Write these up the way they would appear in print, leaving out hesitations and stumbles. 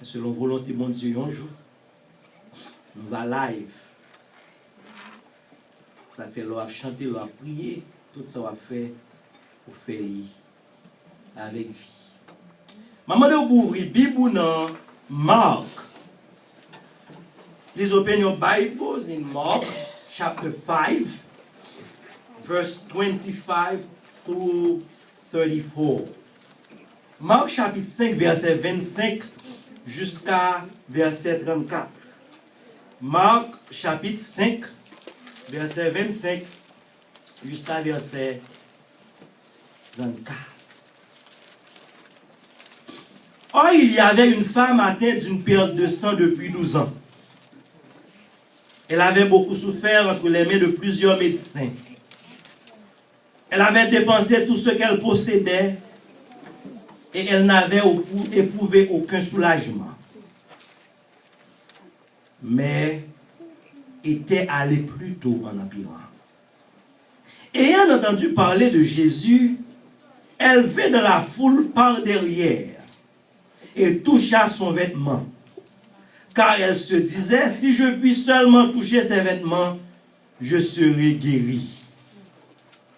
selon volonté de mon Dieu, un jour, nous va live. Ça fait l'on a chanté, l'on a prié, tout ça va faire pour faire avec vie. Maman de vous ouvrir Bible dans Mark. Please open your Bibles in Mark chapter 5, verse 25 through 34. Marc chapitre 5, verset 25 jusqu'à verset 34. Marc chapitre 5, verset 25 jusqu'à verset 34. Or, il y avait une femme atteinte d'une perte de sang depuis 12 ans. Elle avait beaucoup souffert entre les mains de plusieurs médecins. Elle avait dépensé tout ce qu'elle possédait et elle n'avait éprouvé aucun soulagement. Mais était allée plutôt en empirant. Ayant entendu parler de Jésus, elle vint dans la foule par derrière et toucha son vêtement. Car elle se disait, si je puis seulement toucher ses vêtements, je serai guérie.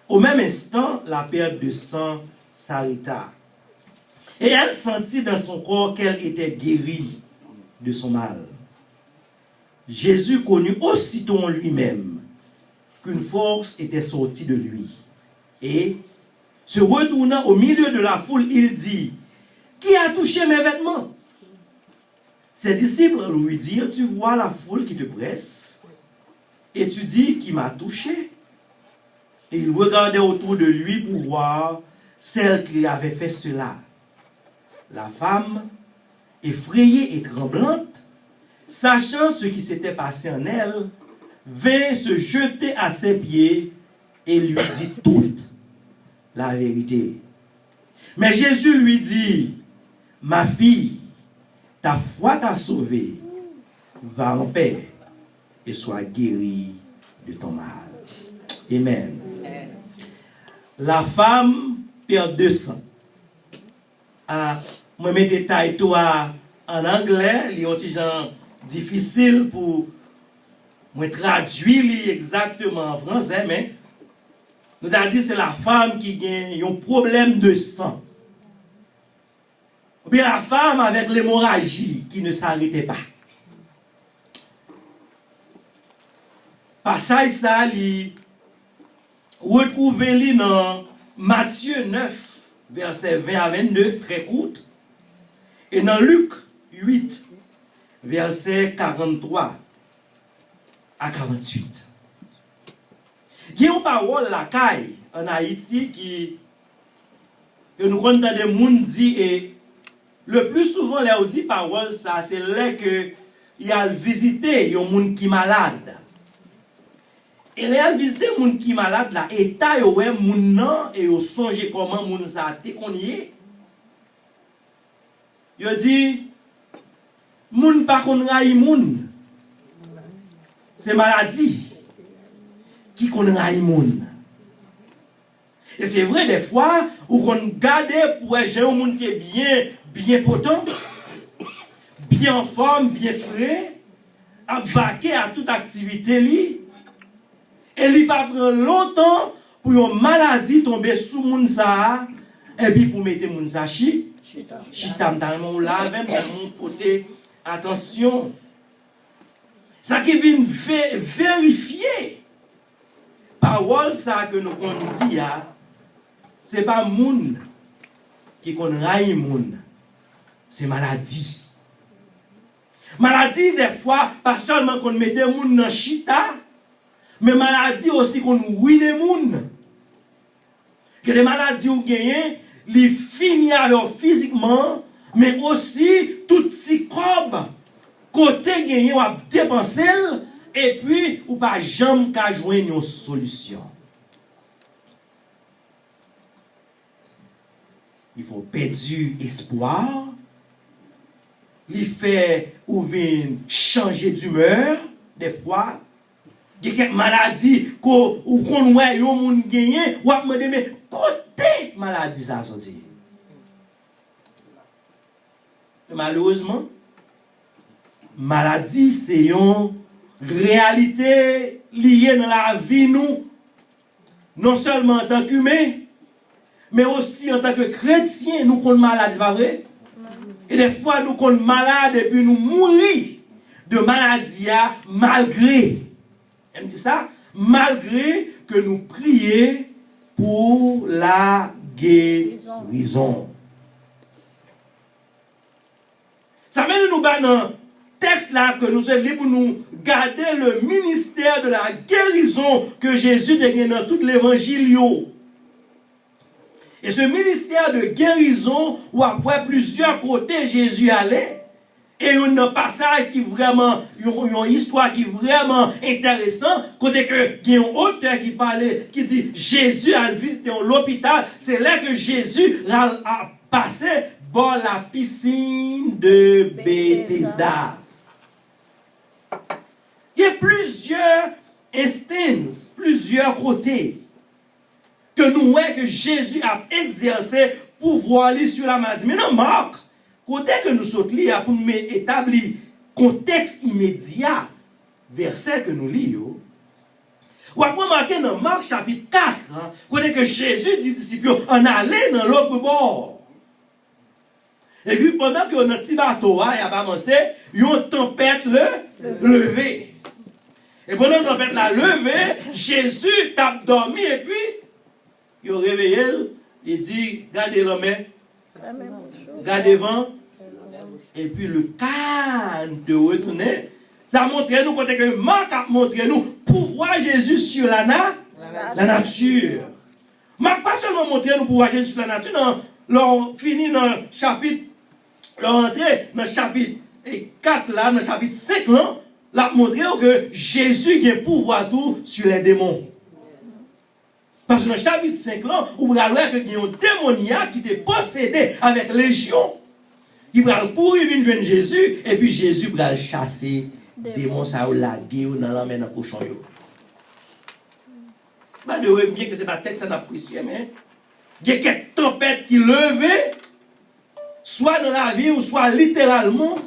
Au même instant, la perte de sang s'arrêta. Et elle sentit dans son corps qu'elle était guérie de son mal. Jésus connut aussitôt en lui-même qu'une force était sortie de lui. Et, se retournant au milieu de la foule, il dit, « Qui a touché mes vêtements ?» Ses disciples lui dirent, « Tu vois la foule qui te presse, et tu dis, qui m'a touché ?» Et il regardait autour de lui pour voir celle qui avait fait cela. La femme, effrayée et tremblante, sachant ce qui s'était passé en elle, vint se jeter à ses pieds et lui dit toute la vérité. Mais Jésus lui dit, « Ma fille, ta foi t'a sauvée, va en paix et sois guérie de ton mal. » Amen. La femme perd 200. Moi, mes détails en anglais, les petits gens difficiles pour moi traduire exactement en français, mais nous avons dit c'est la femme qui a un problème de sang. Ou bien la femme avec l'hémorragie qui ne s'arrêtait pas. Passage ça, retrouvé dans Matthieu 9, verset 20 à 22, très courte, et dans Luc 8, verset 43 à 48. Il y a une parole la caille en Haïti que nous comptons des gens dit et le plus souvent les dit parole ça c'est là que il y a visité un monde qui malade. Et là visité un monde qui malade là état yo ouais moun nan et yo songe comment moun ça té konnié. Yo dit moun pa kon ray moun. C'est maladie qui kon ray moun. Et c'est vrai des fois où qu'on garde pour j'ai un monde qui est bien potent, bien en forme, bien frais, à vaquer à toute activité li. Et il va prendre longtemps pour une maladie tomber sous moun ça et puis pour mettre moun ça chita dans mon lave dans mon côté attention. Ça qui vient vérifier parole ça que nous qu'on dit c'est pas moun qui qu'on raille moun, c'est maladie. Maladie des fois pas seulement qu'on mettait moun dans chita, mais maladie aussi qu'on ruine moun. Que les maladies ou gagné, les finit alors physiquement, mais aussi tout petit corps côté gagné ou a dépenser et puis ou pas jamais qu'à joindre une solution. Il faut perdre espoir. Il fait ou vient changer d'humeur des fois. Il y a quelques maladies ou qu'on voit yon moun gagné ou a demandé mais côté maladie ça sorti. Malheureusement maladie, c'est une réalité liée dans la vie, nous, non seulement en tant qu'humain, mais aussi en tant que chrétien, nous sommes malades, pas vrai? Et des fois, nous sommes malades et puis nous mourons de maladie malgré. Elle me dit ça? Malgré que nous prions pour la guérison. Ça mène nous dans le texte là que nous sommes pour nous garder le ministère de la guérison que Jésus a dans tout l'évangile. Et ce ministère de guérison, où après plusieurs côtés Jésus allait, et il y a un passage qui vraiment, une histoire qui est vraiment intéressant, côté que il y a un auteur qui parlait, qui dit Jésus a visité l'hôpital, c'est là que Jésus a passé dans la piscine de Bethesda. Il y a plusieurs instances, plusieurs côtés que nous voyons que Jésus a exercé pouvoir sur la maladie. Maintenant, Marc, côté que nous sommes liés pour établir contexte immédiat, verset que nous lisons, ou après marqué dans Marc chapitre 4, côté que Jésus dit aux disciples, en aller dans l'autre bord. Et puis pendant que notre petit bateau a avancé, il y a une tempête levée. Et pendant la tempête la levée, Jésus tape dormi et puis il a réveillé, il dit, gardez l'homme, gardez vent, et puis le calme de retourner. Ça a montré nous, côté que Marc a montré nous, pouvoir Jésus sur la nature. Marc pas seulement montré nous pouvoir Jésus sur la nature, non, l'on finit dans le chapitre, l'on entre dans le chapitre 4 là, dans le chapitre 5 là, l'a montré que Jésus a pouvoir tout sur les démons. Parce que dans le chapitre 5, là, on va voir qu'il y a un démoniaque qui était possédé avec légion. Il va courir venir joindre Jésus, et puis Jésus va le chasser. Démon, ça va laguer dans la main dans le cochon. Bah, de bien que ce n'est pas texte ça apprécié, mais il y a quelques tempêtes qui levent, soit dans la vie ou soit littéralement.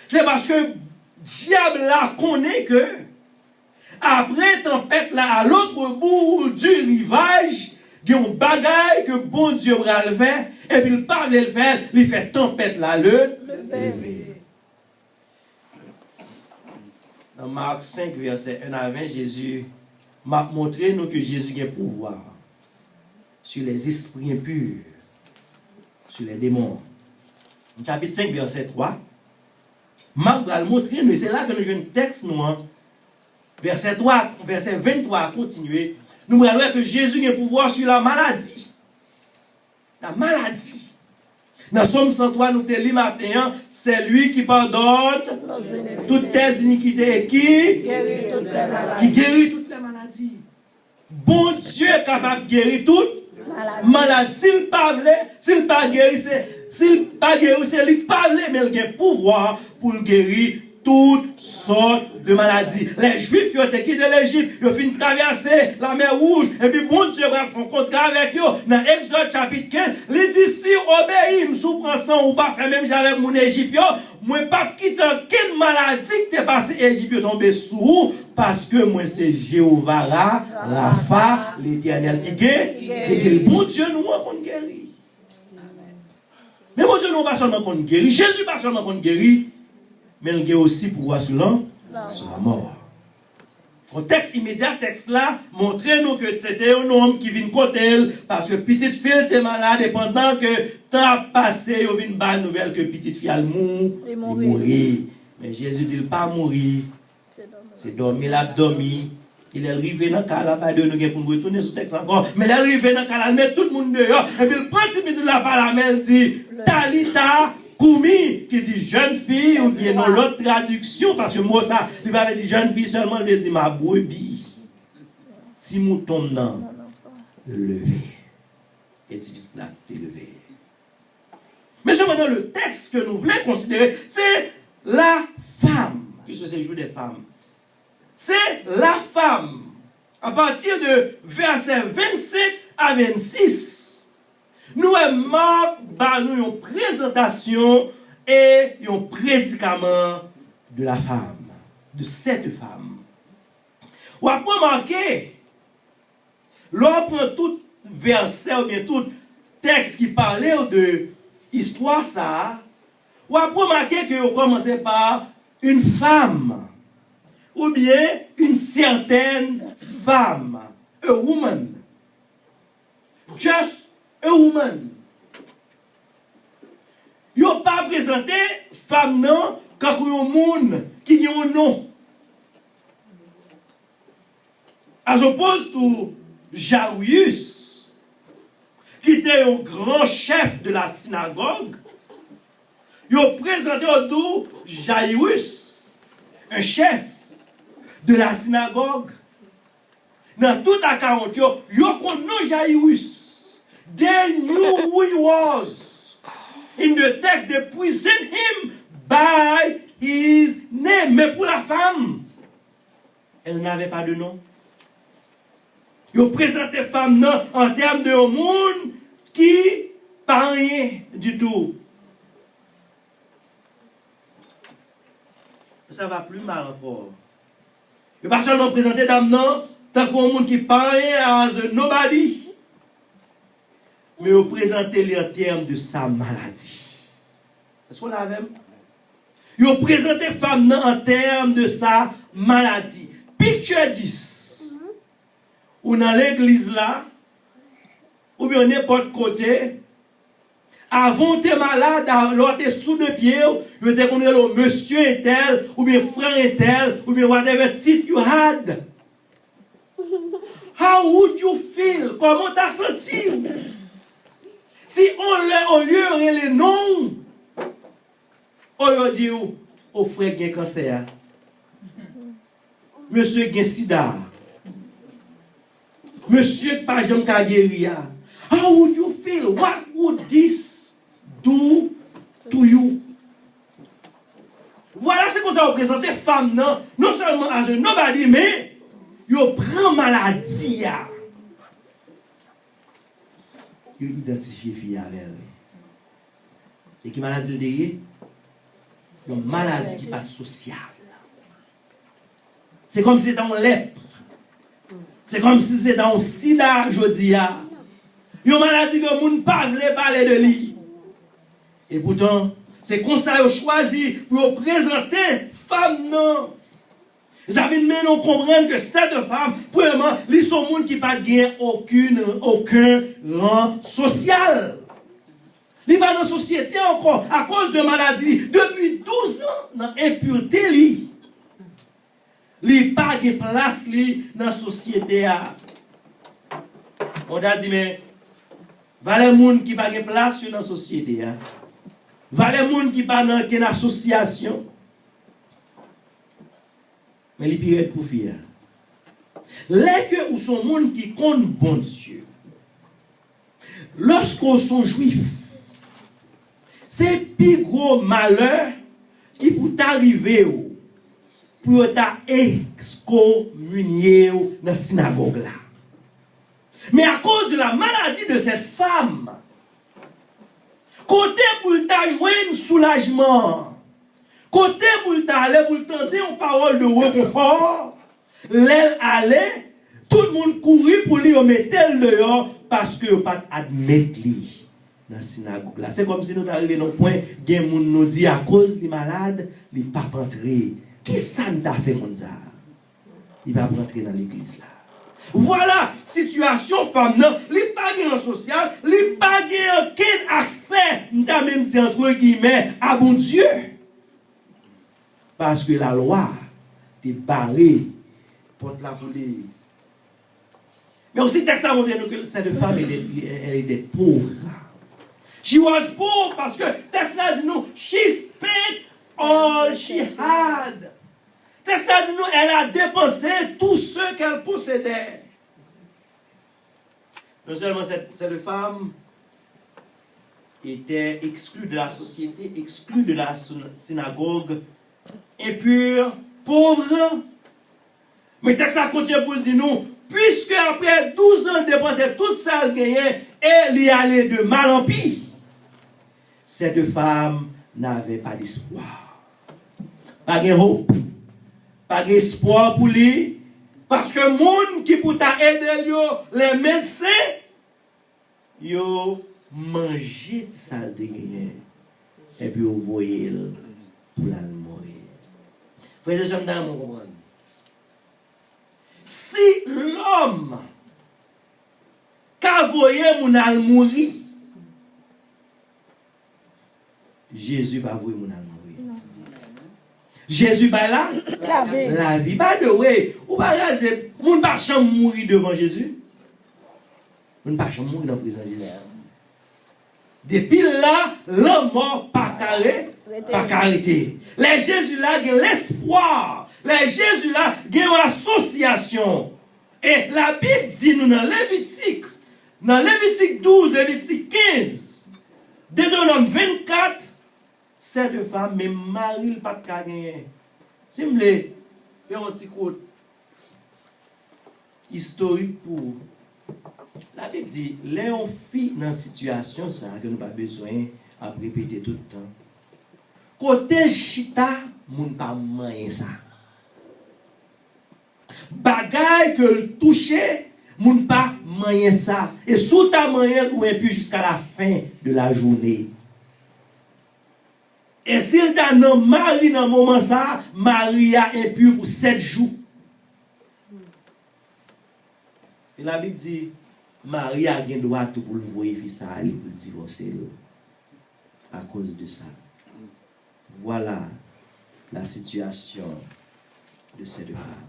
C'est parce que le diable là connaît que après tempête là, à l'autre bout du rivage, il y a un bagaille que bon Dieu va le faire, et puis il parle de le faire, il fait tempête là, lever. Dans Marc 5, verset 1 à 20, Jésus m'a montré nous que Jésus a pouvoir sur les esprits impurs, sur les démons. Chapitre 5, verset 3, Marc va le montrer, mais c'est là que nous jouons un texte, nous, verset 3, verset 23, continuer. Nous voyons que Jésus a pouvoir sur la maladie. La maladie. Dans Somme 103, nous te lit matin, c'est lui qui pardonne toutes tes iniquités et qui guérit toutes les maladies. Bon Dieu est capable de guérir toutes maladies. S'il ne pas guérir, c'est lui qui parle, mais il a pouvoir pour guérir toutes sortes de maladies. Les Juifs, ils ont quitté l'Égypte, ils ont fini de traverser la mer Rouge, et puis bon Dieu va faire un contrat avec eux. Dans Exode chapitre 15, il dit, si obéis, me souprends sans ou pas faire même avec mon Égypte, moi pas quitter quelle maladie qui t'est passé Égypte tombé sous, parce que moi c'est Jéhovah Rapha, l'Éternel qui guérit. Bon Dieu nous qu'on guérit. Mais bon Dieu nous pas seulement qu'on guérit, Jésus pas seulement qu'on guérit, mais il y a aussi pouvoir sur la mort. Au texte immédiat, texte là, montrez-nous que c'était un homme qui vient côté parce que petite fille était malade et pendant que temps a passé, il vient une bonne nouvelle que petite fille a mourir. Mais Jésus dit, il pas mourir. C'est dormir, il a dormi. Il est arrivé dans le cas, pas de nous pour nous retourner sur le texte encore. Mais il est arrivé dans le cas, il met tout le monde dehors. Et puis il prend ce petit là par la main, il dit, Talita Koumi, qui dit jeune fille, ou bien dans l'autre traduction, parce que moi ça, il va dire jeune fille seulement, il dit ma brebis. Si nous tombons dans levé. Et si là, t'es levé. Mais cependant, le texte que nous voulons considérer, c'est la femme, puisque c'est le jour des femmes. C'est la femme. À partir de verset 25 à 26. Nous avons une présentation et un prédicament de la femme, de cette femme. Ou après remarquer, l'on prend tout verset ou bien tout texte qui parlait de histoire ça, ou après remarquer que on commençait par une femme, ou bien une certaine femme, a woman, just a woman. Yo pas présenté femme non quand un monde qui a un nom. As opposed to Jairus, qui était un grand chef de la synagogue, yo présenté autour Jairus, un chef de la synagogue. Dans tout à 40, yo connaît Jairus. They knew who he was. In the text, they present him by his name. Mais pour la femme, elle n'avait pas de nom. Ils présentaient femme non, en termes de monde qui pas rien du tout. Ça va plus mal encore. Ils pas seulement présenter dame non, tant qu'un monde qui pas rien as a nobody. Mais ils présentaient en termes de sa maladie. Est-ce qu'on l'a même? Ils présentaient femme non en termes de sa maladie. Picture 10. Ou dans l'église là, ou bien n'importe côté, avant t'es malade, alors t'es sous de pied, ou t'es qu'on est le monsieur est tel, ou bien frère est tel, ou bien whatever tip you had. How would you feel? Comment t'as senti? Si on lieu de les noms, on dit au frère qui a cancer, monsieur qui a sida, monsieur pas Jean Kageria. How would you feel? What would this do to you? Voilà ce qu'on s'est représenté femme non seulement as a nobody, mais yo prend maladie. Yo identifié fille avec elle. Et qui maladie derrière? Une maladie qui pas sociale. C'est comme si c'était un lèpre. C'est comme si c'était un sida, je dis. Une maladie que les gens ne parlent pas parler de lui. Et pourtant, c'est comme ça qu'ils ont choisi pour présenter femme non. Ils avaient même comprendre que cette femme, premièrement, ils sont des gens qui n'ont aucun rang social. Ils ne sont pas dans la société encore à cause de maladie. Depuis 12 ans, dans l'impureté, ils n'ont pas de place dans la société. On a dit, mais, voilà les gens qui n'ont pas de place dans la société. Voilà les gens qui n'ont pas dans association. Mais les pires pour faire. Les que ou sont gens qui comptent bon Dieu. Lorsqu'on sont juifs, c'est plus gros malheur qui peut t'arriver pour t'excommunier dans la synagogue là. Mais à cause de la maladie de cette femme, côté pour t'ajouer un soulagement, côté pour t'aller pour tenter une parole de réconfort, l'aile allait, tout le monde courait pour lui mettre le dehors parce que pas admettre lui dans la synagogue là. C'est comme si nous arrivions à un point, des gens nous dit à cause des malades, il ne pas rentrer. Qui ça nous a fait comme ça? Il va rentrer dans l'église là. Voilà, situation femme non, il pas gain social, il pas gain aucun accès, n'a même dit entre guillemets à bon Dieu. Parce que la loi est barrée pour la police. Mais aussi texte a montré que cette femme elle était pauvre. She was poor parce que texte a dit nous she spent all she had. Texte a dit nous elle a dépensé tout ce qu'elle possédait. Non seulement cette femme était exclue de la société, exclue de la synagogue, impure, pauvre. Mais texte a continué pour dire nous, puisque après 12 ans de dépenser tout ça elle gagnait, elle y allait de mal en pis. Cette femme n'avait pas d'espoir. Pas de hope. Pas d'espoir pour lui. Parce que les gens qui pour t'aider, les médecins, ils mangent de ça de gagner. Et puis vous voyez pour la mourir. Frères et sœurs, vous comprenez? Si l'homme qu'a voyé mon al mourir, Jésus va voir mon al mourir. Jésus va là la vie. By the way, ou pas réaliser, mon pas jamais mourir devant Jésus. Mon pas jamais mourir dans la prison de Jésus. Depuis là, l'homme mort pas carré, pas arrêté. Les Jésus là, il y a l'espoir. Les Jésus là, il y a une association. Et la Bible dit nous dans Lévitique 12, Lévitique 15, Deutéronome 24, cette femme, mais Marie n'a pas de gagner. Si vous voulez faire un petit coup historique pour. La Bible dit, Léon fit dans une situation ça, que nous n'avons pas besoin de répéter tout le temps. Côté chita, nous n'avons pas moyen ça. Bagaille que le toucher, nous n'avons pas moyen ça. Et sous ta moyen, ou un peu jusqu'à la fin de la journée. Et s'il t'a non Marie dans le moment ça, Marie a impur pour 7 jours. Et la Bible dit, Marie a un droit pour le voir ça aller pour divorcer à cause de ça. Voilà la situation de cette femme.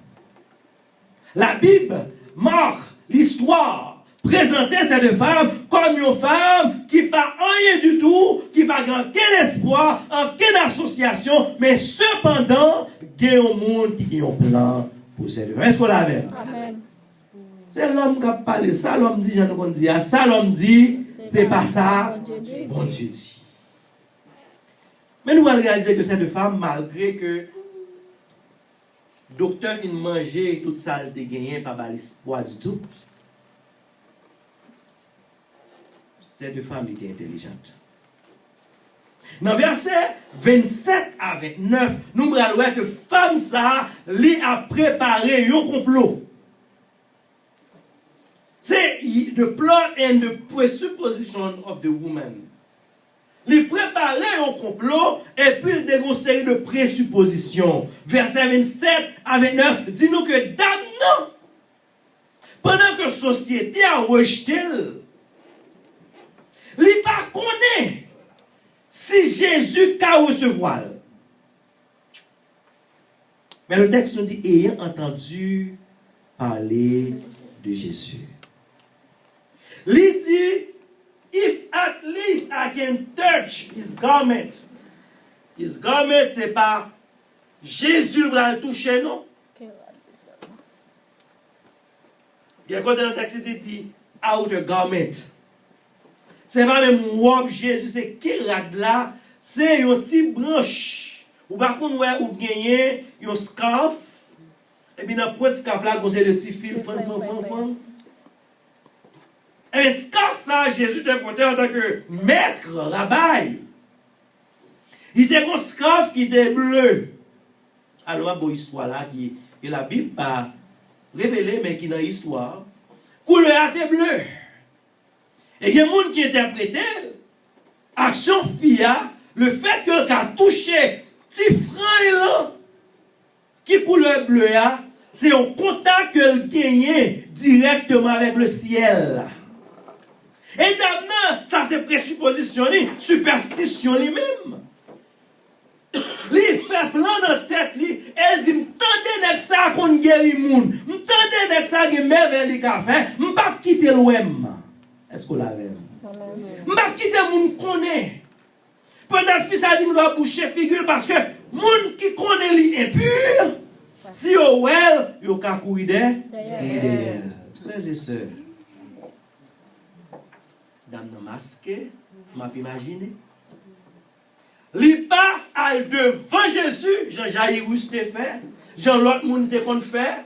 La Bible marque l'histoire, présentait cette femme comme une femme qui n'a rien du tout, qui n'a aucun espoir, aucune association, mais cependant, il y a un monde qui a un plan pour cette femme. Est-ce qu'on l'avait? Amen. C'est l'homme qui a parlé ça, l'homme dit, j'en ai dit, ça l'homme dit, c'est pas ça, bon Dieu dit. Mais nous allons réaliser que cette femme, malgré que le docteur vient manger toute ça, elle a gagné, pas l'espoir du tout. Cette femme était intelligente. Dans verset 27 à 29, nous allons voir que femme ça, lui a préparé un complot. C'est the plot and the presupposition of the woman. Il préparait un complot et puis il a une série de présuppositions. Verset 27 à 29, dit-nous que dame non. Pendant que la société a rejeté, il ne connaît pas si Jésus a recevoir. Mais le texte nous dit, ayant entendu parler de Jésus. Il dit, if at least I can touch his garment. His garment, c'est pas Jésus va le toucher, non? Il y a quoi dans le texte qui dit, outer garment. C'est pas même robe Jésus, c'est kérat là, c'est une petite branche. Ou par contre, ou gagner un scarf, et puis dans le scarf là, on a le petit fil, et ce ça, Jésus te porté en tant que maître, rabbin. Il était un scarf qui était bleu. Alors, une histoire là, qui la Bible pas révélée, mais qui dans l'histoire, couleur était bleue. Et il y a des gens qui interprètent action fia, le fait que le a touché petit frein qui couleur bleue, c'est un contact que le gagne directement avec le ciel. Et d'abord, ça c'est présupposition, superstition lui-même. Il fait plan dans la tête, elle dit, m'tendez de ça qu'on guérit moun, m'tendez de ça que merveille qu'a fait, m'pas quitter l'ouem. Est-ce qu'on l'avait? M'pas quitter moun connaît. Peut-être fils a dit, m'doit boucher figure parce que moun qui connaît li impur, si yo well, yo ka courir derrière. Frères et sœurs, dame de masque, m'a imaginé. Li pas à devant Jésus, Jean-Jairus te fait, Jean l'autre monde te kon faire.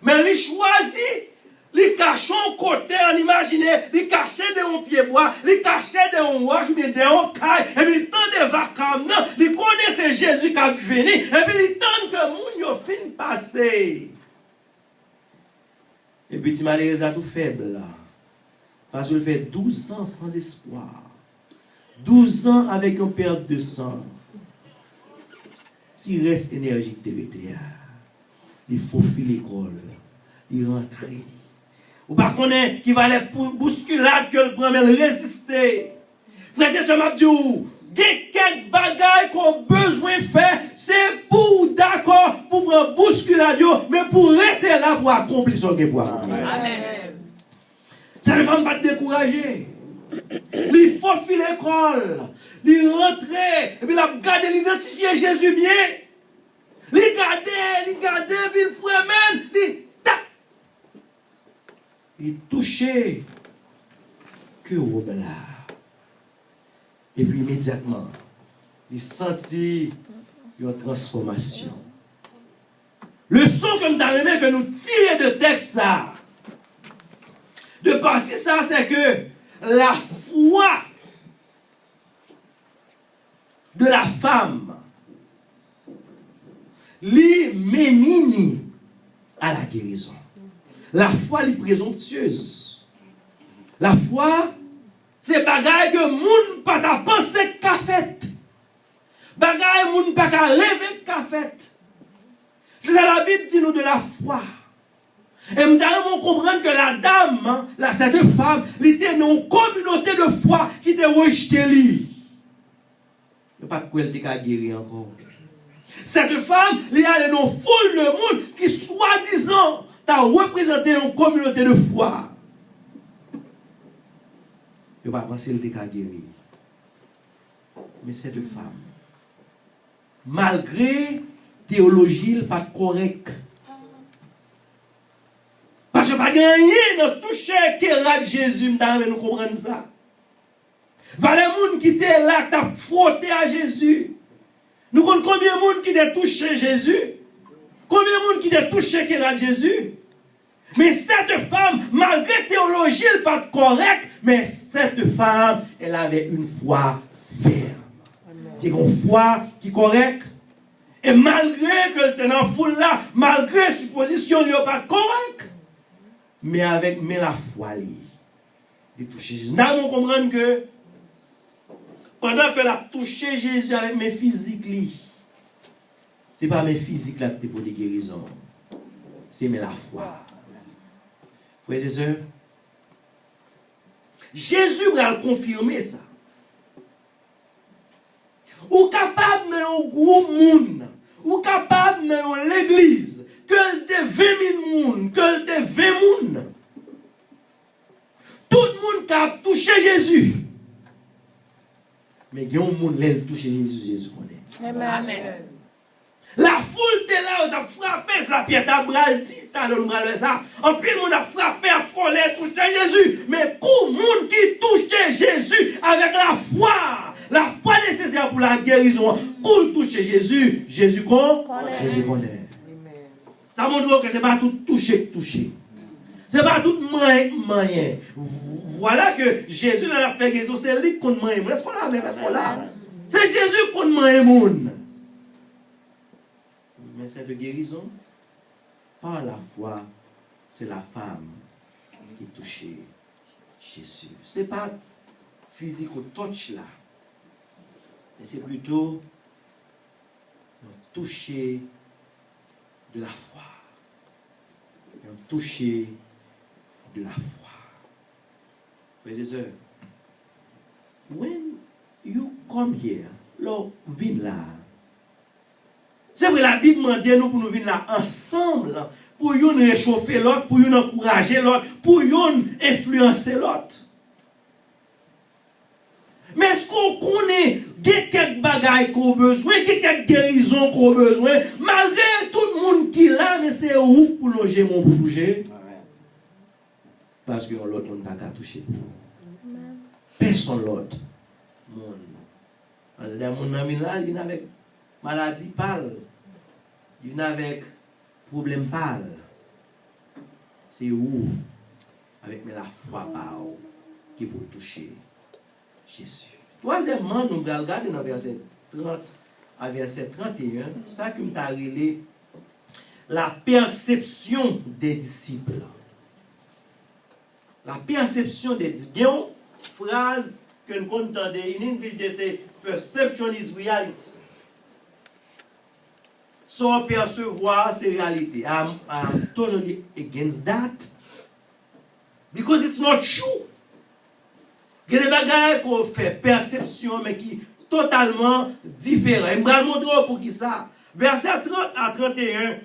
Mais li choisi, li cache un côté, on imagine, li cache de un pied bois, li cache de un roche, mais de un caille, et puis tant de vacances, li connaît c'est Jésus qui a venu, et puis il tente que moun yo fin passer. Et puis, tu m'as les tout faible là. Parce qu'il fait 12 ans sans espoir. 12 ans avec une perte de sang. S'il reste énergique de l'ETA, il faut filer l'école, il rentre. Ou par contre, qui va aller bousculade que le premier résister. Frère, c'est ce m'a dit, il y a quelques bagailles qu'on a besoin de faire, c'est pour d'accord, pour prendre bousculade, mais pour rester là pour accomplir son devoir. Amen. Ça ne va pas te décourager. Il faut filer l'école, il rentrer, et puis il a gardé, l'identifier Jésus bien. Il garde, puis il fremen, il touchait que au là. Et puis immédiatement, il sentit une transformation. Le son comme dans les que nous tirons de texte ça, de partie ça, c'est que la foi de la femme li menini à la guérison. La foi li présomptueuse. La foi, c'est bagaille que moun pas ta pensé qu'a fait. Bagaille moun pas ta rêvé qu'a fait. C'est ça la Bible dit nous de la foi. Et nous devons comprendre que la dame, cette femme, elle était dans une communauté de foi qui était rejetée. Il n'y a pas de quoi elle était guérie encore. Cette femme, elle est allée dans une foule de monde qui, soi-disant, a représenté une communauté de foi. Il n'y a pas pensé qu'elle était guérie. Mais cette femme, malgré théologie, pas correcte. Parce que pas gagné de toucher que Jésus, nous comprenons ça. Valez moun qui était là, qui a frotté à Jésus. Nous connaissons combien de monde qui a touché Jésus? Combien de monde qui a touché que Jésus? Mais cette femme, malgré théologie, elle n'est pas correcte, mais cette femme, elle avait une foi ferme. C'est une foi qui est correcte. Et malgré qu'elle était dans la foule là, malgré supposition, elle n'est pas correcte. Mais avec la foi, il touche Jésus. Nous devons comprendre que pendant qu'elle a touché Jésus avec mes physiques, ce n'est pas mes physiques là qui pour des guérisons. C'est la foi. Frères et sœurs, Jésus va confirmer ça. Ou capable dans un groupe monde, ou capable dans l'église, que de 20 000 personnes, que de 20 personnes. Tout le monde qui a touché Jésus. Mais il y a un monde qui a touché Jésus, Jésus connaît. Amen. La foule était là, on a frappé, c'est la pierre d'Abraham, dit, ça. En plus, on a frappé, à colère, touché Jésus. Mais tout le monde qui touchait Jésus avec la foi nécessaire pour la guérison, pour toucher Jésus, Jésus connaît. Jésus connaît. Ça montre que ce n'est pas tout toucher. Ce n'est pas tout moyen. Voilà que Jésus a fait guérison, c'est lui qui compte moyen. Est-ce qu'on l'a? Est-ce qu'on l'a? C'est Jésus qui compte moyen. Mais cette guérison, par la foi, c'est la femme qui touchait Jésus. Ce n'est pas physique ou touch là. Mais c'est plutôt toucher de la foi. Toucher de la foi. Frères et sœurs, when you come here, l'on vient là. C'est vrai, la Bible demande nous pour nous venir là ensemble, pour nous réchauffer l'autre, pour nous encourager l'autre, pour nous influencer l'autre. Mais est-ce qu'on connaît quelques bagailles qu'on a besoin, quelques guérisons qu'on a besoin, malgré tout le monde qui est là, mais c'est où pour loger mon pour bouger? Parce que l'autre n'a pas touché. Personne l'autre. Mon ami là, il vient avec maladie pâle. Il vient avec problème pâle. C'est où? Avec la foi qui peut toucher Jésus. Troisièmement, nous allons regarder dans verset 30 à verset 31, ça que m'a relé la perception des disciples. La perception des disciples. Il y a une phrase que nous entendons en anglais, c'est perception is reality. So percevoir, c'est réalité. I'm totally against that. Because it's not true. Il y a des bagages qu'on fait perception, mais qui totalement différent. Je vais vous montrer pour qui ça. Verset 30 à 31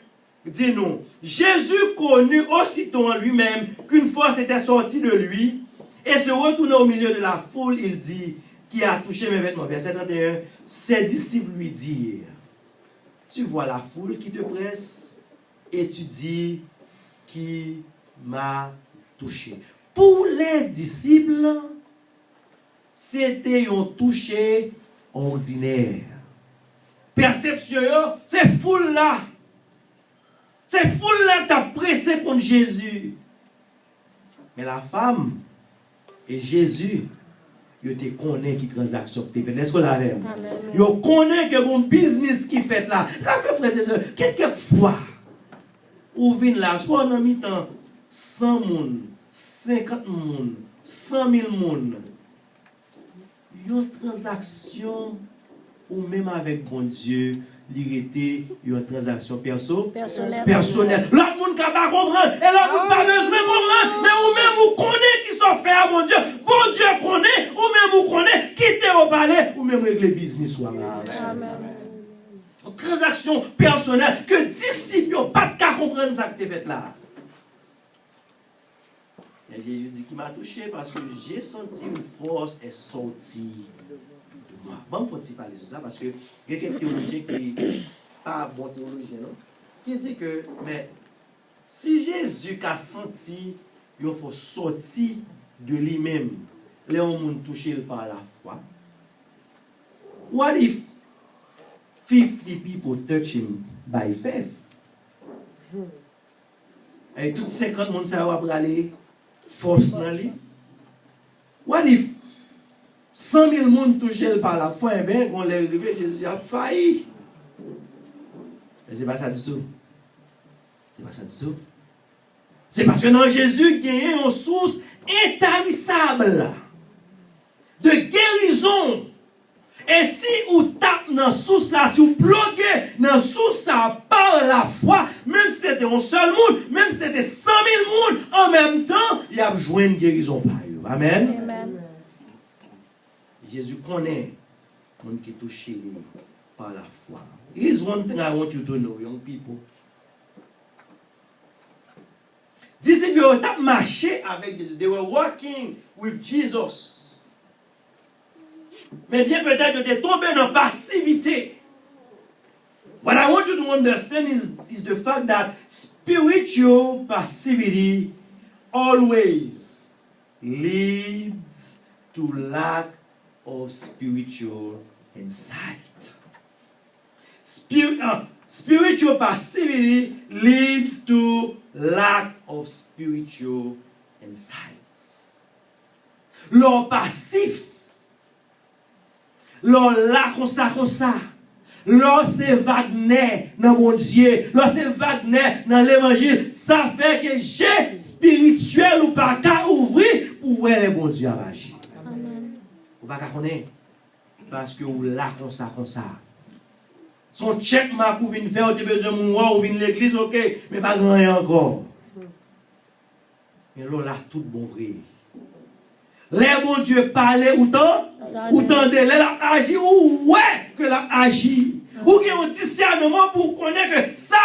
dit nous, Jésus connut aussitôt en lui-même qu'une fois c'était sorti de lui et se retournant au milieu de la foule, il dit, qui a touché mes vêtements. Verset 31, ses disciples lui dirent, tu vois la foule qui te presse et tu dis, qui m'a touché. Pour les disciples, c'était un toucher ordinaire. Perception, c'est foule là. C'est foule là qui t'a pressé contre Jésus. Mais la femme et Jésus, ils te connaissent qui transaction que tu fais. Est-ce que la même? Ils connaissent que mon business qui fait là. Ça fait frère, c'est ça. Quelquefois, ou vient là, soit en mi-temps 100 moun, 50 moun, 100 000 moun. Une transaction ou même avec bon Dieu, l'irrité, une transaction personnelle. L'autre monde n'a pas comprendre, et l'autre monde pas besoin de comprendre, mais ou même vous connaissez qui sont faits à mon Dieu. Bon Dieu connaît, ou même vous connaissez, quittez au palais, ou même régler business. Une transaction personnelle que disciples n'ont pas de cas comprendre ça que tu fait là. Et Jésus dit qu'il m'a touché parce que j'ai senti une force est sortie de moi. Bon, faut-il parler de ça parce que il y a quelques théologiens qui pas bon théologien, non? Qui dit que, mais si Jésus a senti qu'il faut sortir de lui-même, les hommes touché par la foi, what if 50 people touch him by faith? Et toutes 50 personnes ça va aller force dans lui. What if 100 000 personnes touchent par la foi, et bien, on les arrive, Jésus a failli. Mais ce n'est pas ça du tout. C'est pas ça du tout. C'est parce que dans Jésus, il y a une source intarissable de guérison. Et si vous tapez dans la source là, si vous bloquez dans la source là par la foi, même si c'était un seul monde, même si c'était 100 000 monde, en même temps, il y a besoin de guérison par eux. Amen. Amen. Jésus connaît les gens qui sont touchés par la foi. Here's one thing I want you to know, young people. Disciples ont marché avec Jésus. They were walking with Jesus. Mais bien peut-être que tu es tombé dans la passivité. What I want you to understand is the fact that spiritual passivity always leads to lack of spiritual insight. Spiritual passivity leads to lack of spiritual insights. L'homme passif, l'homme là comme ça. L'homme c'est Wagner dans mon Dieu. L'homme c'est Wagner dans l'évangile. Ça fait que j'ai spirituel ou pas qu'à ouvrir pour voir le bon Dieu agir. Ou pas qu'à connaître. Parce que ou là comme ça. Son check mark ou vient faire, ou tu besoin de moi, ou vient l'église, ok, mais pas grand rien encore. Mais là, tout bon vrai. Les bon Dieu parlait ou tendez, les l'a agi, ou ouais que l'a agi. Ou qu'il y a un discernement pour connaître que ça,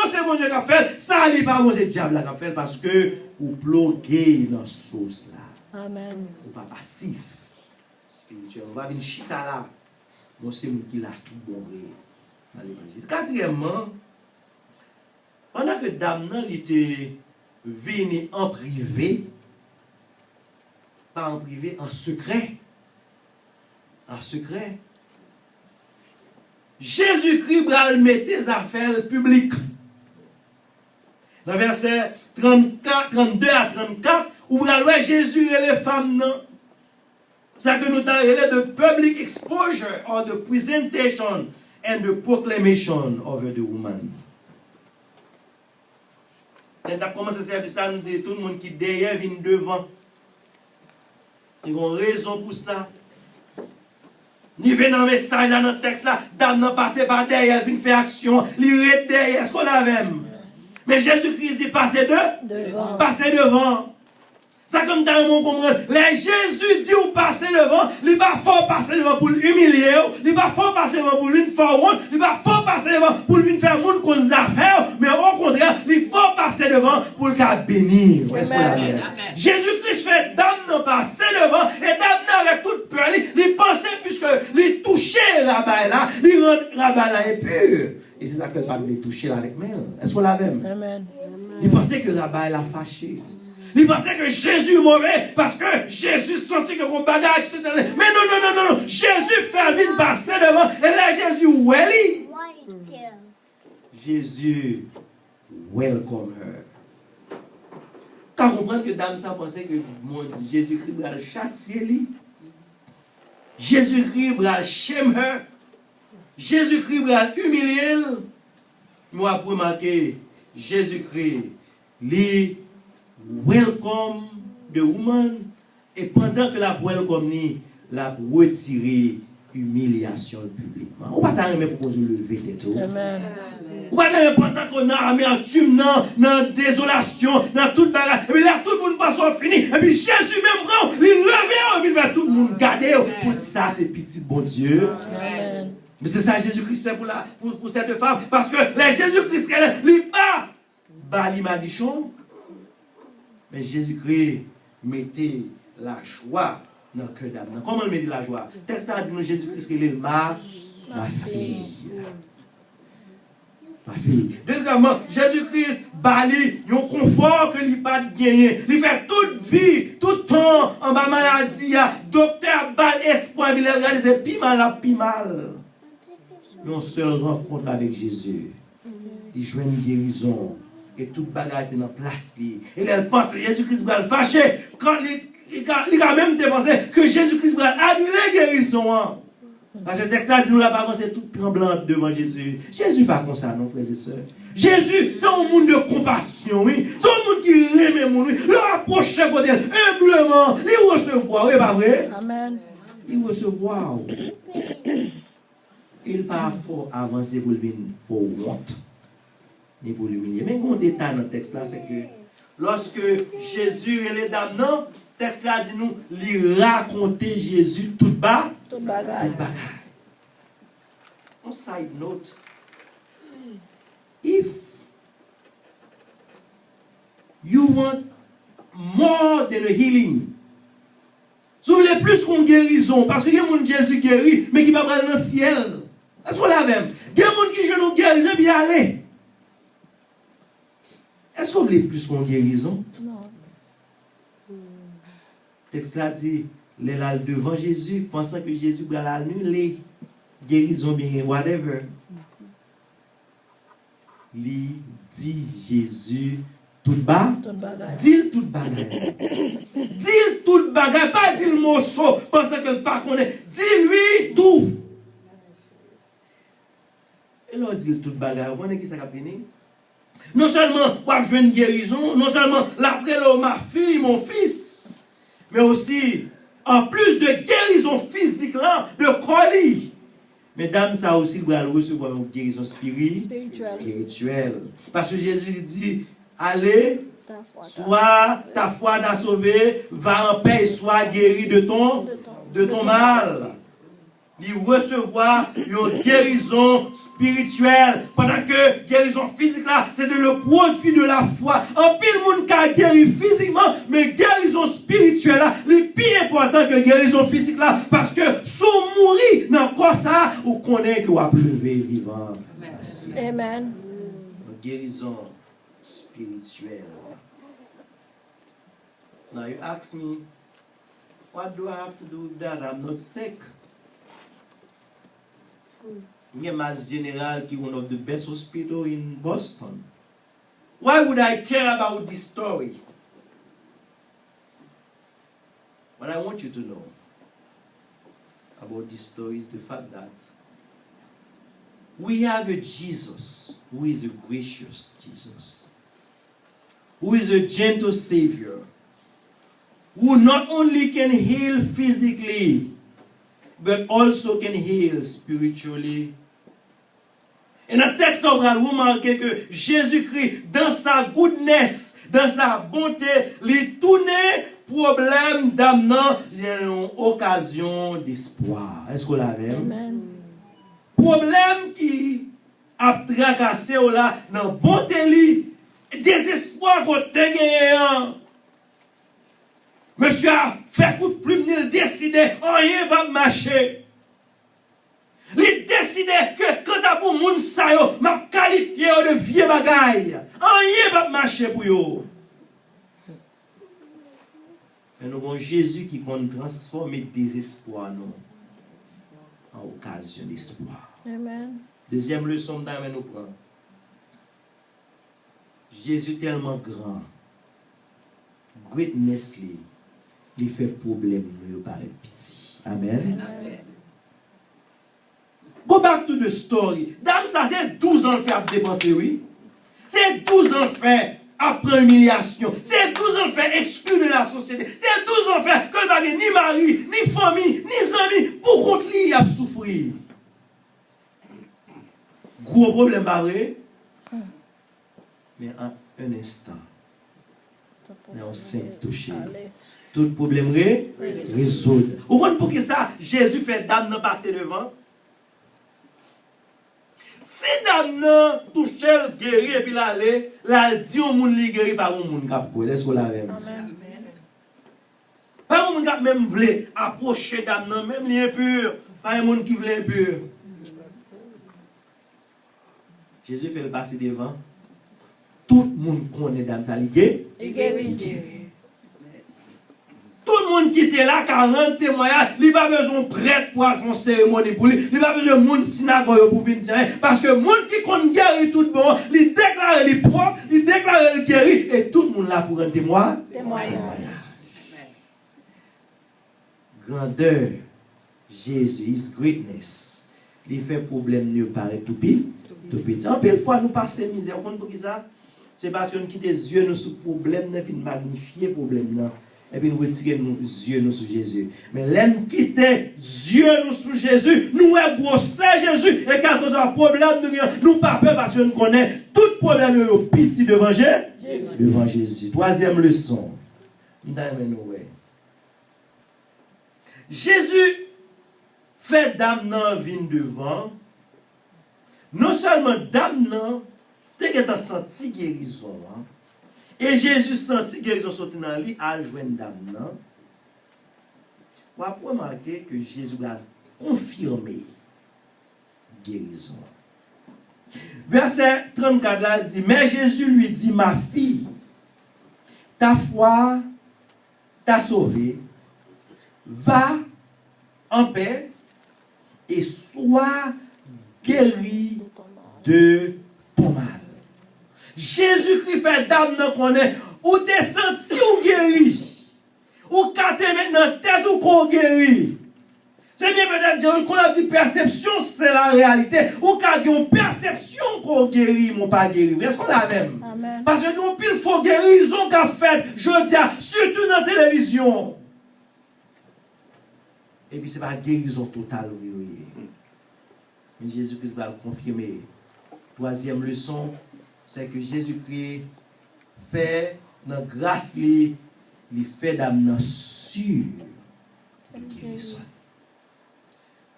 c'est bon Dieu qui a fait, ça, pas bon, c'est le diable qui a fait, parce que vous bloquez dans ce source là. Amen. Ou pas passif, spirituel. On va venir chita là. Moi, c'est moi qui l'a tout bon vrai. Dans l'évangile. Quatrièmement, pendant que Damnan était venu en privé, pas en privé, en secret. En secret. Jésus-Christ va mettre des affaires publiques. Dans verset 32 à 34, où Jésus et les femmes, non? Ça que nous avons de public exposure or the presentation and the proclamation over the woman. Quand on a commencé ce service là, nous disons tout le monde qui derrière vient devant. Ils ont raison pour ça. Ni vient dans le message là, dans le texte là, dame n'a passé par derrière, vient faire action, il est derrière, est-ce qu'on l'a même? Mais Jésus-Christ est passé devant. Passé devant. Ça comme dans mon comprendre. Les Jésus dit ou passer devant, il pas fort passer devant pour l'humilier, il pas fort passer devant pour lui faire honte, il pas fort passer devant pour lui faire monde qu'on nous a fait, mais au contraire, il faut passer devant pour le bénir. Est-ce qu'on l'a bien? Jésus-Christ fait dame non passer devant et dame avec toute peur, il pensait puisque il touchait rabat là, il rend rabat là est pur. Et c'est ça qu'elle parle de toucher avec mêle. Est-ce qu'on l'a même? Amen. Il pensait que rabat l'a fâché. Il pensait que Jésus est mauvais parce que Jésus sentit que qu'on bagarre, etc. Mais non. Jésus fait venir passer devant. Et là, Jésus, welly. Jésus, welcome her. Quand on comprend que dame ça pensait que Jésus-Christ va le châtier lui. Jésus-Christ va shame her. Jésus-Christ va humilier. Moi, pour remarquer, Jésus-Christ, lui, welcome the woman, et pendant que la welcome ni, la retirer humiliation publiquement. Ou pas t'arriver pour vous lever tête. Amen. Ou pas t'arriver pendant qu'on a amertume, dans désolation, dans toute bagarre, et puis là tout le monde passe au fini, et puis Jésus même prend, il lève, et puis va tout le monde garder. Pour ça, c'est petit bon Dieu. Amen. Mais c'est ça Jésus-Christ fait pour cette femme, parce que les Jésus-Christ, il pas l'imadichon. Mais Jésus-Christ mettait la joie dans le cœur d'âme. Comment il mettait la joie? Texte a dit nous Jésus-Christ qu'il est ma fille. Ma fille. Deuxièmement, Jésus-Christ bali un confort que il pas gagné. Il fait toute vie, tout temps en bas maladie. Docteur bal espoir, il regarde c'est pi mal. Mais on seule rencontre avec Jésus. Il joue une guérison. Et toute bagarre était dans place. Et elle pense que Jésus-Christ va le fâcher. Quand il a même dépensé que Jésus-Christ va annuler la guérison. Parce que le texte a dit nous là pas c'est toute tremblante devant Jésus. Jésus pas comme ça, non, frères et sœurs. Jésus, c'est un monde de compassion, oui. C'est un monde qui aime le monde, oui. Le rapprocher côté humblement, il recevoir, oui, pas vrai? Amen. Il recevoir. Il va fort avancer pour le venir, faut honte. Ni pour l'humilier. Mais un détail dans le texte là, c'est que lorsque Jésus et les dames, non, le texte là dit nous, lui raconter Jésus tout bas, tout bagaille. On side note, if you want more than a healing, si vous voulez plus qu'une guérison, parce que il y a des gens qui Jésus guérit, mais qui ne va pas dans le ciel. Est-ce qu'on l'a même? Il y a des gens qui jouent une guérison, puis y aller. Est-ce qu'on voulait plus qu'une guérison? Non. Le texte là dit, les là devant Jésus, pensant que Jésus va l'annuler, guérison bien, whatever. Il dit Jésus, tout bas, dit tout bagaille. Dit tout bagaille, pas dit le morceau, pensant que le pas connaît. Dis-lui tout. Et là, dit tout bagaille, vous connaissez qui ça va venir? Non seulement pour jouer une guérison, non seulement l'après ma fille, mon fils, mais aussi, en plus de guérison physique là, de colis. Mesdames, ça aussi doit recevoir une guérison spirituelle. Parce que Jésus dit, allez, soit ta foi t'a sauvé, va en paix et sois guéri de ton mal. Il recevoir une guérison spirituelle. Pendant que guérison physique là, c'est le produit de la foi. En pile monde qui a guéri physiquement, mais guérison spirituelle là, c'est plus important que guérison physique là. Parce que si on mourit dans le corps ça, on connaît que vous va lever vivant. Amen. Une guérison spirituelle. Now you ask me, what do I have to do with that? I'm not sick. Il y a Mass General qui est one of the best hospitals in Boston. Why would I care about this story? What I want you to know about this story is the fact that we have a Jesus who is a gracious Jesus, who is a gentle Savior, who not only can heal physically, but also can heal spiritually. Et dans le texte, on va remarquer que Jésus-Christ, dans sa goodness, dans sa bonté, il tournait problème d'amenant une occasion d'espoir. Est-ce qu'on l'avait? Amen. Problème qui a tracassé là, dans bonté li, désespoir qu'on te gagne. Monsieur a fait coup de plume, il décidé, rien va marcher. Il décidé que quand t'as pour moun sa yo, m'a qualifié de vieux bagaille. Rien va marcher pour yo. Mais nous avons Jésus qui compte transformer désespoir non en occasion d'espoir. Amen. Deuxième leçon que nous prenons. Jésus tellement grand. Greatness li, il fait problème nous paraît petit. Amen. Amen. Go back to the story. Dame, ça c'est 12 ans fait à dépenser, oui. C'est 12 ans fait après humiliation. C'est 12 ans fait exclu de la société. C'est 12 ans fait que le bagage ni mari, ni famille, ni amis, pour contre lui, il a souffert. Gros problème, pas vrai? Mais en un instant, on s'est touché. Tout problème résoudre. Vous comprenez pour que ça, Jésus fait dame de passer devant? Si dame nan touche le guéri et puis l'aller, là dit au monde li guéri par un monde cap quoi. Est-ce qu'on l'a même? Amen. Pas un monde cap même vle approcher dame nan même li impur, pas un monde qui vle impur. Jésus fait le passer devant. Tout le monde connaît dame ça li guéri. Il guérit. Il guéri. Tout le monde qui était là, 40 témoignages, il n'a pas besoin de prêtre pour faire une cérémonie pour lui. Il n'a pas besoin de monde synagogue pour venir dire. Parce que le monde qui compte guérir tout bon, il déclare les propres, il déclare le guéri. Et tout le monde là pour un témoignage. Grandeur, Jésus, his greatness, il fait problème de paraître tout petit. En peu de fois, nous passons misère. Vous comprenez pour qui ça? C'est parce que nous quittons les yeux sous problème, et puis nous magnifions le problème. Et puis nous retirons nos yeux sur Jésus. Mais l'un quitte les yeux sur Jésus, nous grossir Jésus. Et quand on a un problème, nous ne pas peur parce que nous connaissons tout problème petit devant Jésus. Troisième leçon. Jésus fait dame nan vin devant. Non seulement dame nan, t'es senti guérison. Et Jésus sentit guérison sorti dans lui à joindre dame nan. On va remarquer que Jésus a confirmé guérison. Verset 34 là dit, mais Jésus lui dit, ma fille, ta foi t'a sauvée, va en paix et sois guéri de ton mal. Jésus-Christ fait dame nan connaît ou t'es senti ou guéri ou quand t'es maintenant tête ou qu'on guéri. C'est bien peut-être dire qu'on a dit perception c'est la réalité ou quand on perception qu'on guérit mon pas guéri. Est-ce qu'on l'a même? Amen. Parce que on pile faut guérison qu'a fait je dis surtout dans la télévision. Et puis c'est pas guérison totale oui. Mais Jésus-Christ va le confirmer. Troisième leçon, c'est que Jésus-Christ fait dans grâce il fait d'amener sûr de guérison.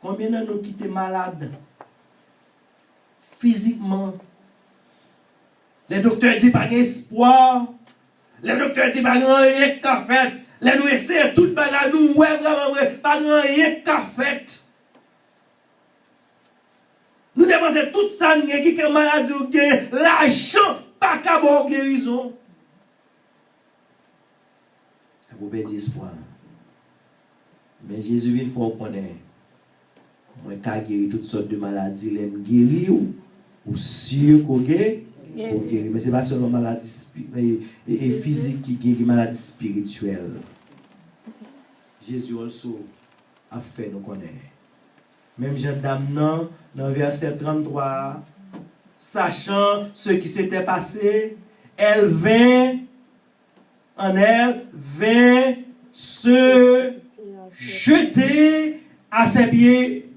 Combien de nous qui étaient malades physiquement? Les docteurs disent pas d'espoir. Les docteurs disent pas rien qu'à faire. Les nous essayons tout bagarre nous ouais vraiment vrai pas rien qu'à faire. Nous dépensons tout ça, nous avons qui maladie ou l'argent, pas qu'à bon guérison. Vous pouvez dire espoir. Mais Jésus, il faut qu'on ait. Moi, qui a guéri toutes sortes de maladies, il aime guérir ou sûr qu'on guérit. Mais ce n'est pas seulement maladie physique qui guérit, maladie spirituelle. Jésus aussi a fait nous connaître. Même Jean Dame, non, dans verset 33, sachant ce qui s'était passé, elle vint se jeter à ses pieds.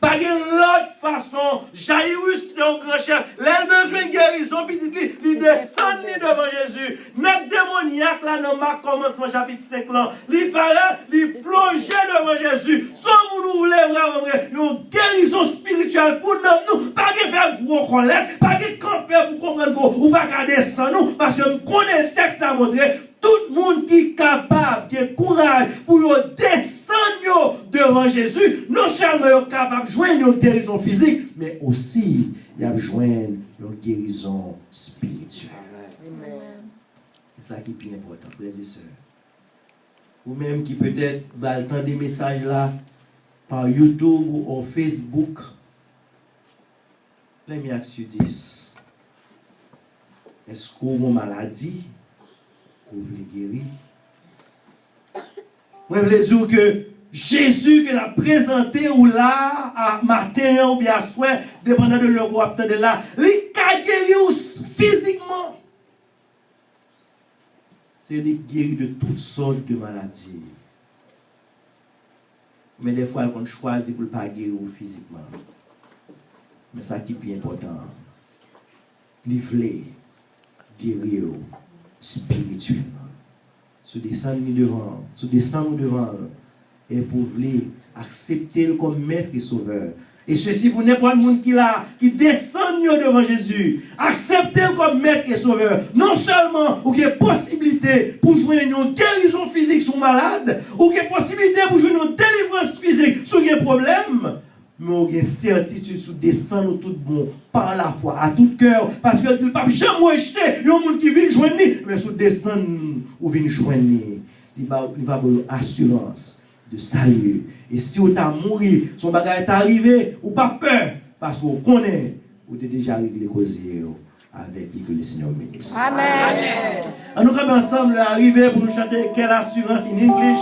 Pas de l'autre façon, Jairus qui est un grand chef, l'elle besoin de guérison, puis il descend devant Jésus. Notre démoniaque là dans Marc commencement chapitre 5 là, il paraît, il plonge devant Jésus. Sans vous voulez vraiment une guérison spirituelle pour nous, pas de faire gros colère, pas de camper pour comprendre ou pas de descendre nous, parce que nous connaissons le texte à montrer. Tout le monde qui est capable, qui a courage pour descendre devant Jésus, non seulement est capable de joindre une guérison physique, mais aussi il a besoin d'une guérison spirituelle. C'est ça qui est plus important, frères et sœurs. Ou même qui peut-être va entendre des messages là par YouTube ou Facebook. Let me ask you this. Est-ce qu'on a une maladie? Vous voulez guérir? Moi, je veux dire que Jésus qui l'a présenté ou là, à matin ou bien à soir, dépendant de l'heure où vous de là, il a guéri physiquement. C'est lui qui guérit de toutes sortes de maladies. Mais des fois, on choisit pour ne pas guérir physiquement. Mais ça qui est plus important, il veut guérir spirituellement. Se descendre devant et pour voulez accepter comme maître et sauveur. Et ceci pour n'importe qui descend devant Jésus. Acceptez-le comme maître et sauveur. Non seulement vous avez possibilité pour jouer une guérison physique sur malade, ou vous avez possibilité pour jouer une délivrance physique sur un problème, mais vous avez certitude sur descendre tout bon par la foi, à tout cœur, parce que il ne peut jamais rejeter un monde qui vient joindre, mais sur descendre ou vient joindre, il va avoir assurance de salut. Et si vous avez mouru, son bagage est arrivé, ou pas peur, parce que vous connaissez, vous avez déjà réglé les causes avec lui que le Seigneur bénisse. Amen. Nous sommes ensemble arrivés pour nous chanter quelle assurance in English.